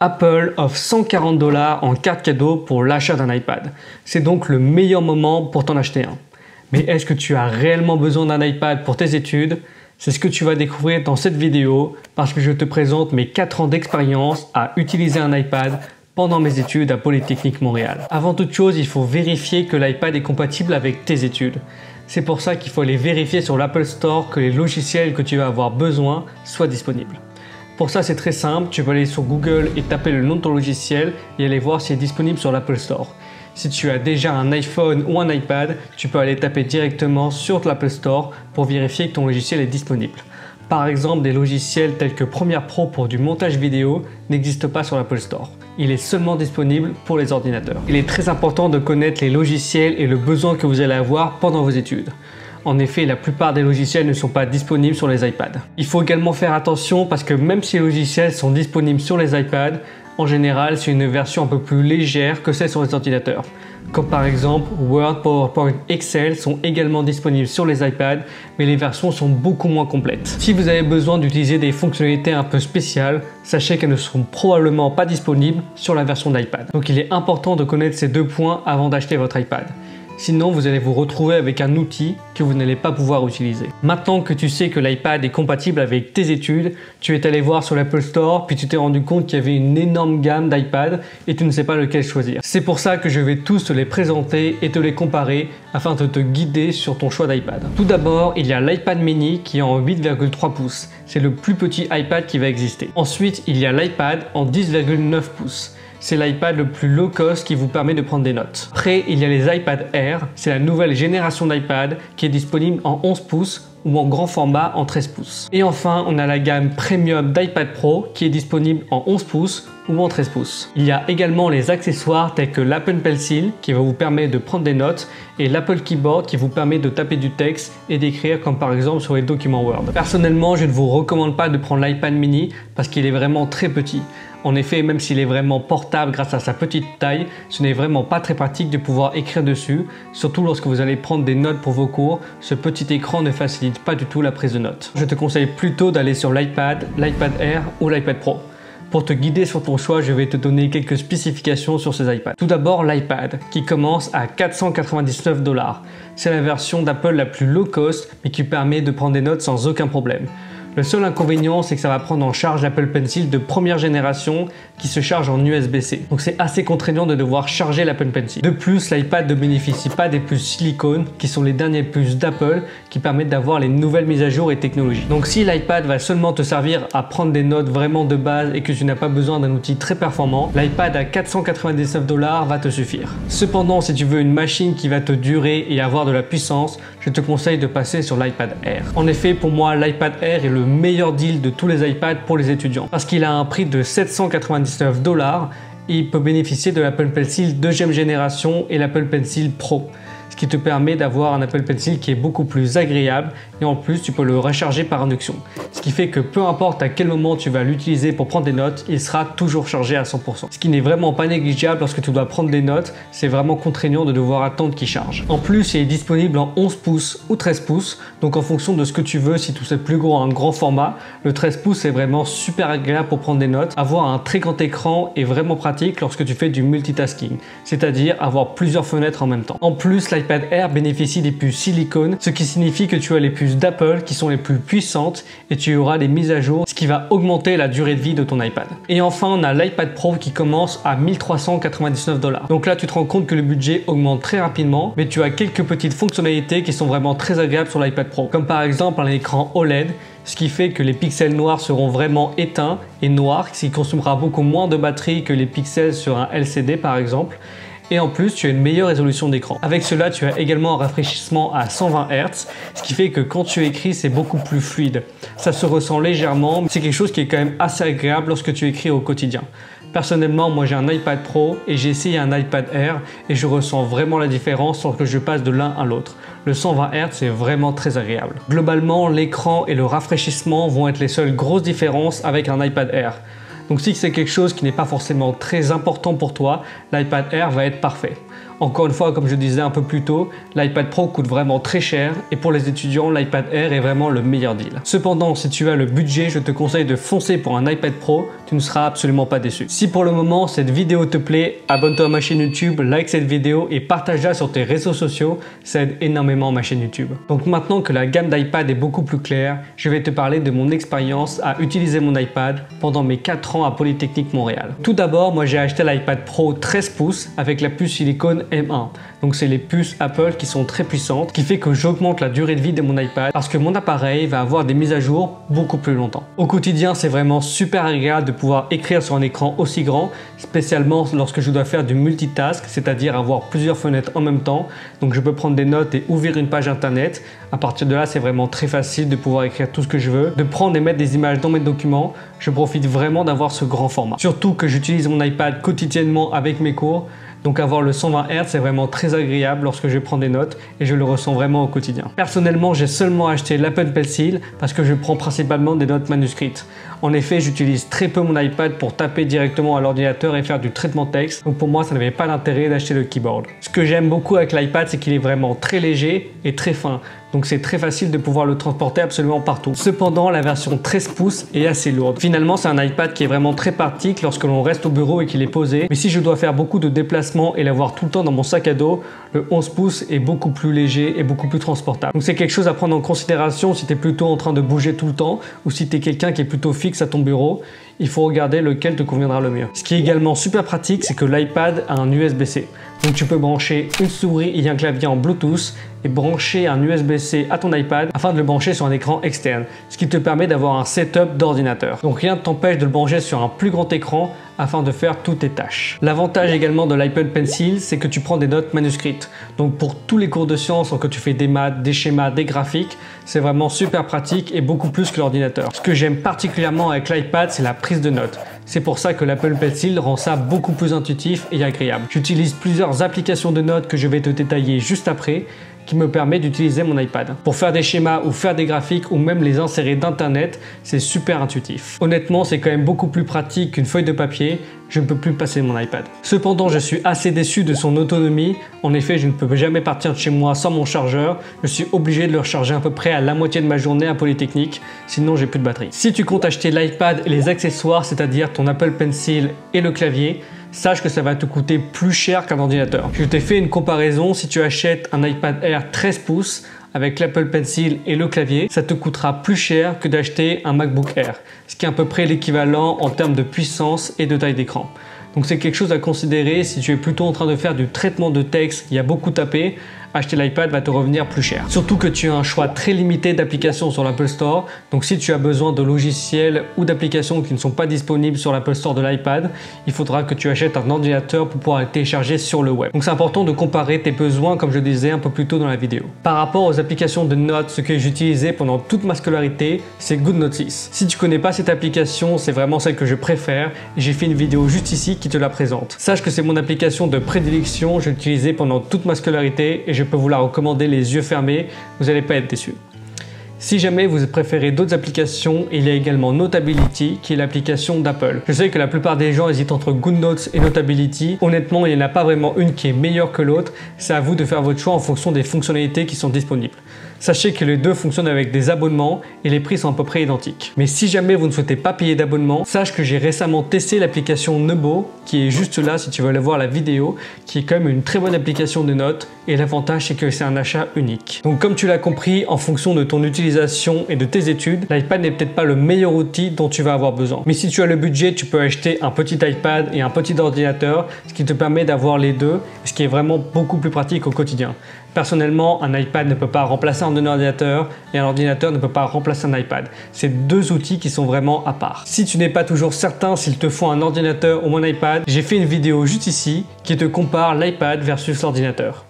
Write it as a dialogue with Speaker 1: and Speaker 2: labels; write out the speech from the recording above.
Speaker 1: Apple offre 140 $ en carte cadeau pour l'achat d'un iPad. C'est donc le meilleur moment pour t'en acheter un. Mais est-ce que tu as réellement besoin d'un iPad pour tes études? C'est ce que tu vas découvrir dans cette vidéo parce que je te présente mes 4 ans d'expérience à utiliser un iPad pendant mes études à Polytechnique Montréal. Avant toute chose, il faut vérifier que l'iPad est compatible avec tes études. C'est pour ça qu'il faut aller vérifier sur l'Apple Store que les logiciels que tu vas avoir besoin soient disponibles. Pour ça, c'est très simple, tu vas aller sur Google et taper le nom de ton logiciel et aller voir s'il est disponible sur l'Apple Store. Si tu as déjà un iPhone ou un iPad, tu peux aller taper directement sur l'Apple Store pour vérifier que ton logiciel est disponible. Par exemple, des logiciels tels que Premiere Pro pour du montage vidéo n'existent pas sur l'Apple Store. Il est seulement disponible pour les ordinateurs. Il est très important de connaître les logiciels et le besoin que vous allez avoir pendant vos études. En effet, la plupart des logiciels ne sont pas disponibles sur les iPads. Il faut également faire attention parce que même si les logiciels sont disponibles sur les iPads, en général, c'est une version un peu plus légère que celle sur les ordinateurs. Comme par exemple, Word, PowerPoint, Excel sont également disponibles sur les iPads, mais les versions sont beaucoup moins complètes. Si vous avez besoin d'utiliser des fonctionnalités un peu spéciales, sachez qu'elles ne seront probablement pas disponibles sur la version d'iPad. Donc il est important de connaître ces deux points avant d'acheter votre iPad. Sinon, vous allez vous retrouver avec un outil que vous n'allez pas pouvoir utiliser. Maintenant que tu sais que l'iPad est compatible avec tes études, tu es allé voir sur l'Apple Store, puis tu t'es rendu compte qu'il y avait une énorme gamme d'iPad et tu ne sais pas lequel choisir. C'est pour ça que je vais tous te les présenter et te les comparer afin de te guider sur ton choix d'iPad. Tout d'abord, il y a l'iPad mini qui est en 8,3 pouces. C'est le plus petit iPad qui va exister. Ensuite, il y a l'iPad en 10,9 pouces. C'est l'iPad le plus low cost qui vous permet de prendre des notes. Après, il y a les iPad Air, c'est la nouvelle génération d'iPad qui est disponible en 11 pouces ou en grand format en 13 pouces. Et enfin, on a la gamme premium d'iPad Pro qui est disponible en 11 pouces ou en 13 pouces. Il y a également les accessoires tels que l'Apple Pencil qui va vous permettre de prendre des notes et l'Apple Keyboard qui vous permet de taper du texte et d'écrire comme par exemple sur les documents Word. Personnellement, je ne vous recommande pas de prendre l'iPad mini parce qu'il est vraiment très petit. En effet, même s'il est vraiment portable grâce à sa petite taille, ce n'est vraiment pas très pratique de pouvoir écrire dessus, surtout lorsque vous allez prendre des notes pour vos cours. Ce petit écran ne facilite pas du tout la prise de notes. Je te conseille plutôt d'aller sur l'iPad, l'iPad Air ou l'iPad Pro. Pour te guider sur ton choix, je vais te donner quelques spécifications sur ces iPads. Tout d'abord, l'iPad qui commence à 499 $. C'est la version d'Apple la plus low cost mais qui permet de prendre des notes sans aucun problème. Le seul inconvénient, c'est que ça va prendre en charge l'Apple Pencil de première génération qui se charge en USB-C. Donc c'est assez contraignant de devoir charger l'Apple Pencil. De plus, l'iPad ne bénéficie pas des puces silicone qui sont les dernières puces d'Apple qui permettent d'avoir les nouvelles mises à jour et technologies. Donc si l'iPad va seulement te servir à prendre des notes vraiment de base et que tu n'as pas besoin d'un outil très performant, l'iPad à 499 $ va te suffire. Cependant, si tu veux une machine qui va te durer et avoir de la puissance, je te conseille de passer sur l'iPad Air. En effet, pour moi, l'iPad Air est le meilleur deal de tous les iPads pour les étudiants parce qu'il a un prix de 799 $ et il peut bénéficier de l'Apple Pencil deuxième génération et l'Apple Pencil Pro, ce qui te permet d'avoir un Apple Pencil qui est beaucoup plus agréable et en plus tu peux le recharger par induction. Ce qui fait que peu importe à quel moment tu vas l'utiliser pour prendre des notes, il sera toujours chargé à 100%. Ce qui n'est vraiment pas négligeable lorsque tu dois prendre des notes, c'est vraiment contraignant de devoir attendre qu'il charge. En plus, il est disponible en 11 pouces ou 13 pouces, donc en fonction de ce que tu veux, si tu sais plus gros, un grand format, le 13 pouces est vraiment super agréable pour prendre des notes. Avoir un très grand écran est vraiment pratique lorsque tu fais du multitasking, c'est-à-dire avoir plusieurs fenêtres en même temps. En plus, l'iPad Air bénéficie des puces silicone, ce qui signifie que tu as les puces d'Apple qui sont les plus puissantes et tu auras des mises à jour, ce qui va augmenter la durée de vie de ton iPad. Et enfin, on a l'iPad Pro qui commence à 1399 $. Donc là, tu te rends compte que le budget augmente très rapidement, mais tu as quelques petites fonctionnalités qui sont vraiment très agréables sur l'iPad Pro, comme par exemple un écran OLED, ce qui fait que les pixels noirs seront vraiment éteints et noirs, ce qui consumera beaucoup moins de batterie que les pixels sur un LCD par exemple. Et en plus, tu as une meilleure résolution d'écran. Avec cela, tu as également un rafraîchissement à 120 Hz, ce qui fait que quand tu écris, c'est beaucoup plus fluide. Ça se ressent légèrement, mais c'est quelque chose qui est quand même assez agréable lorsque tu écris au quotidien. Personnellement, moi j'ai un iPad Pro et j'ai essayé un iPad Air et je ressens vraiment la différence lorsque je passe de l'un à l'autre. Le 120 Hz, c'est vraiment très agréable. Globalement, l'écran et le rafraîchissement vont être les seules grosses différences avec un iPad Air. Donc si c'est quelque chose qui n'est pas forcément très important pour toi, l'iPad Air va être parfait. Encore une fois, comme je disais un peu plus tôt, l'iPad Pro coûte vraiment très cher et pour les étudiants, l'iPad Air est vraiment le meilleur deal. Cependant, si tu as le budget, je te conseille de foncer pour un iPad Pro, tu ne seras absolument pas déçu. Si pour le moment cette vidéo te plaît, abonne-toi à ma chaîne YouTube, like cette vidéo et partage-la sur tes réseaux sociaux, ça aide énormément ma chaîne YouTube. Donc maintenant que la gamme d'iPad est beaucoup plus claire, je vais te parler de mon expérience à utiliser mon iPad pendant mes 4 ans à Polytechnique Montréal. Tout d'abord, moi j'ai acheté l'iPad Pro 13 pouces avec la puce silicone M1. Donc c'est les puces Apple qui sont très puissantes, qui fait que j'augmente la durée de vie de mon iPad parce que mon appareil va avoir des mises à jour beaucoup plus longtemps. Au quotidien, c'est vraiment super agréable de pouvoir écrire sur un écran aussi grand, spécialement lorsque je dois faire du multitask, c'est-à-dire avoir plusieurs fenêtres en même temps. Donc je peux prendre des notes et ouvrir une page internet. À partir de là, c'est vraiment très facile de pouvoir écrire tout ce que je veux, de prendre et mettre des images dans mes documents. Je profite vraiment d'avoir ce grand format. Surtout que j'utilise mon iPad quotidiennement avec mes cours. Donc avoir le 120 Hz, c'est vraiment très agréable lorsque je prends des notes et je le ressens vraiment au quotidien. Personnellement, j'ai seulement acheté l'Apple Pencil parce que je prends principalement des notes manuscrites. En effet, j'utilise très peu mon iPad pour taper directement à l'ordinateur et faire du traitement de texte. Donc pour moi, ça n'avait pas d'intérêt d'acheter le keyboard. Ce que j'aime beaucoup avec l'iPad, c'est qu'il est vraiment très léger et très fin. Donc c'est très facile de pouvoir le transporter absolument partout. Cependant, la version 13 pouces est assez lourde. Finalement, c'est un iPad qui est vraiment très pratique lorsque l'on reste au bureau et qu'il est posé. Mais si je dois faire beaucoup de déplacements et l'avoir tout le temps dans mon sac à dos, le 11 pouces est beaucoup plus léger et beaucoup plus transportable. Donc c'est quelque chose à prendre en considération si tu es plutôt en train de bouger tout le temps ou si tu es quelqu'un qui est plutôt fixe à ton bureau. Il faut regarder lequel te conviendra le mieux. Ce qui est également super pratique, c'est que l'iPad a un USB-C. Donc tu peux brancher une souris et un clavier en Bluetooth et brancher un USB-C à ton iPad afin de le brancher sur un écran externe, ce qui te permet d'avoir un setup d'ordinateur. Donc rien ne t'empêche de le brancher sur un plus grand écran afin de faire toutes tes tâches. L'avantage également de l'iPad Pencil, c'est que tu prends des notes manuscrites. Donc pour tous les cours de sciences, que tu fais des maths, des schémas, des graphiques, c'est vraiment super pratique et beaucoup plus que l'ordinateur. Ce que j'aime particulièrement avec l'iPad, c'est la prise de notes. C'est pour ça que l'Apple Pencil rend ça beaucoup plus intuitif et agréable. J'utilise plusieurs applications de notes que je vais te détailler juste après, qui me permet d'utiliser mon iPad. Pour faire des schémas ou faire des graphiques ou même les insérer d'internet, c'est super intuitif. Honnêtement, c'est quand même beaucoup plus pratique qu'une feuille de papier. Je ne peux plus passer mon iPad. Cependant, je suis assez déçu de son autonomie. En effet, je ne peux jamais partir de chez moi sans mon chargeur. Je suis obligé de le recharger à peu près à la moitié de ma journée à Polytechnique, sinon j'ai plus de batterie. Si tu comptes acheter l'iPad et les accessoires, c'est-à-dire ton Apple Pencil et le clavier, sache que ça va te coûter plus cher qu'un ordinateur. Je t'ai fait une comparaison. Si tu achètes un iPad Air 13 pouces avec l'Apple Pencil et le clavier, ça te coûtera plus cher que d'acheter un MacBook Air, ce qui est à peu près l'équivalent en termes de puissance et de taille d'écran. Donc c'est quelque chose à considérer si tu es plutôt en train de faire du traitement de texte, il y a beaucoup tapé, acheter l'iPad va te revenir plus cher. Surtout que tu as un choix très limité d'applications sur l'Apple Store. Donc si tu as besoin de logiciels ou d'applications qui ne sont pas disponibles sur l'Apple Store de l'iPad, il faudra que tu achètes un ordinateur pour pouvoir les télécharger sur le web. Donc c'est important de comparer tes besoins comme je disais un peu plus tôt dans la vidéo. Par rapport aux applications de notes, ce que j'utilisais pendant toute ma scolarité, c'est GoodNotice. Si tu connais pas cette application, c'est vraiment celle que je préfère et j'ai fait une vidéo juste ici qui te la présente. Sache que c'est mon application de prédilection, je l'utilisais pendant toute ma scolarité et je peux vous la recommander les yeux fermés, vous n'allez pas être déçus. Si jamais vous préférez d'autres applications, il y a également Notability qui est l'application d'Apple. Je sais que la plupart des gens hésitent entre GoodNotes et Notability. Honnêtement, il n'y en a pas vraiment une qui est meilleure que l'autre. C'est à vous de faire votre choix en fonction des fonctionnalités qui sont disponibles. Sachez que les deux fonctionnent avec des abonnements et les prix sont à peu près identiques. Mais si jamais vous ne souhaitez pas payer d'abonnement, sache que j'ai récemment testé l'application Nebo qui est juste là si tu veux aller voir la vidéo, qui est quand même une très bonne application de notes et l'avantage c'est que c'est un achat unique. Donc comme tu l'as compris, en fonction de ton utilisation et de tes études, l'iPad n'est peut-être pas le meilleur outil dont tu vas avoir besoin. Mais si tu as le budget, tu peux acheter un petit iPad et un petit ordinateur, ce qui te permet d'avoir les deux, ce qui est vraiment beaucoup plus pratique au quotidien. Personnellement, un iPad ne peut pas remplacer un ordinateur et un ordinateur ne peut pas remplacer un iPad. C'est deux outils qui sont vraiment à part. Si tu n'es pas toujours certain s'il te faut un ordinateur ou un iPad, j'ai fait une vidéo juste ici qui te compare l'iPad versus l'ordinateur.